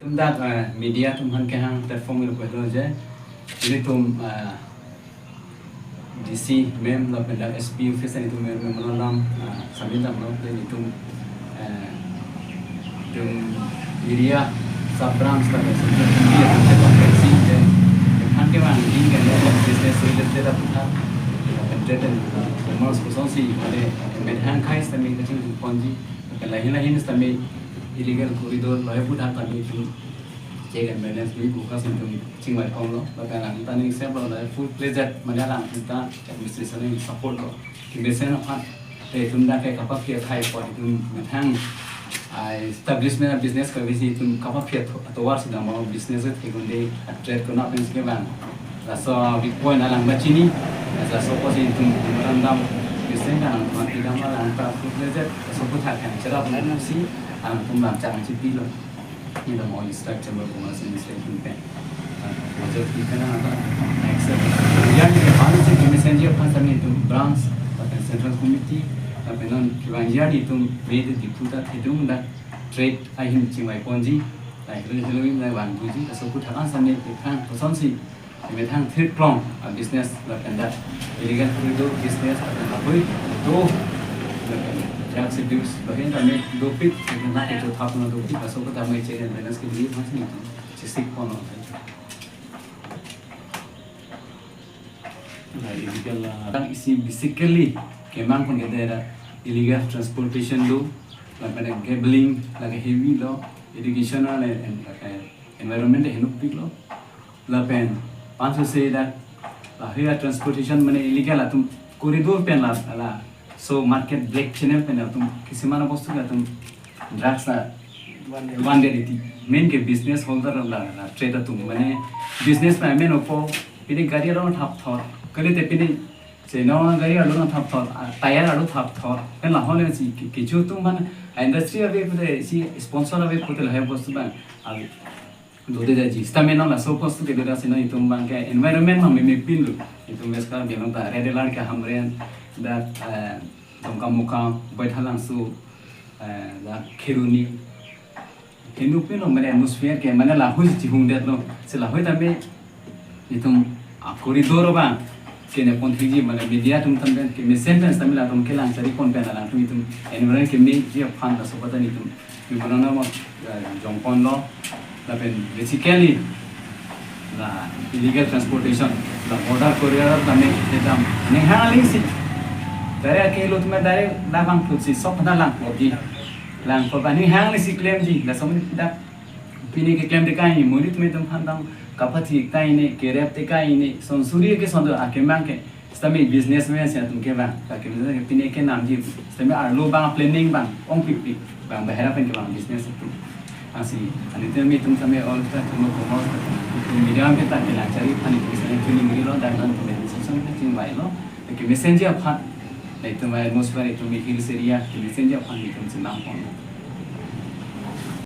tumdak media tumhan ke hang platform lo bedo je ini tum DC mem lo pendak SP office ini tum mem menolong sambil lam lo ini tum media sabrang sebagai sebuah media konferensi dan hang ke hang ini kan business related apa dan commerce khususnya ada medhang kai stamil kecil ponji lain stamil illegal corridor lo pun ada kami itu check and balance भी buka sentuh cingwai kong lo bahkan kita nih example lo full pleasure mana kita administration ini support lo kita apa itu ndak kayak apa kia kai pot itu medhang establishment business kerja itu apa kia atau war sedang mau business itu kemudian trade kena apa yang bang rasa bitcoin alang macam ni rasa pos itu merendam bisnes kan mati dalam alang tak pleasure sebut hak cerap nasi atum làm chẳng chi pi luôn như là mọi structure của nó sẽ hình thành giờ khi cái nào đó accept yang ini harus sih messenger pasal itu branch atau central committee tapi non kibanjar itu beda di pusat itu mendak trade ahim cingwai ponji lại lebih mulai wan buji sebut hak sampai di kan konsumsi di tang third prong business là pendat illegal corridor business atau apa itu yang seduce bagian kami dopit dengan itu tahap non dopit masuk ke dalam check and balance ke लिए macam itu sistem kono nah illegal orang isi basically kemang pun kita ada illegal transportation law lalu gambling lagi heavy law educational and environment henupik law lalu pansu say that here transportation mana illegal atau koridor pen lah so market black channel पे ना तुम किसी माना वस्तु का तुम drugs ना one day रहती main के business holder ला trader तुम मने business में main ओपो पिने गाड़ी आलो ना थाप थॉर कले ते पिने से ना गाड़ी आलो ना थाप थॉर टायर आलो थाप थॉर पे ना होने सी कि जो तुम मन industry अभी पुते सी sponsor अभी पुते लहे वस्तु बन अभी दो दे जाजी स्टामे ना ला so वस्तु के दे से ना इतुम बन के environment में पिन लो इतुम बेसका बिलों ता रेड लाड़ के हमरे that tongkam muka baitha langsung la kheruni henupin lo mana atmosphere ke mana la hui jihung det lo se la hui tame itum koridor ba ke ne kontriji mana media tum tamben ke sentence tamila tum ke lang sari kon pena lang tum itum environment ke me je phan da sobata ni tum banana mo jongpon lo la pen basically la illegal transportation la border corridor tame etam ne haling si dari kilo tu dari labang tu si sok pada lang lagi lang korban ni hang ni si claim ji dah semua dah pini ke claim dekai ni murid tu tu handang kapati kai ni kerap dekai ni sonsuri ke sondo akemang ke stami business man saya tu ke bang tak ke misalnya pini ke nam ji stami arlo bang planning bang ong pipi bang bahara pen ke bang business tu asi ani tu mi tu stami all kita tu mau promote tu media kita ke lang cari ani misalnya tu ni muri lo dan tu sesuatu yang baik lo ke messenger apa itu atmosphere itu hills area ke messenger apa ni tu senang pun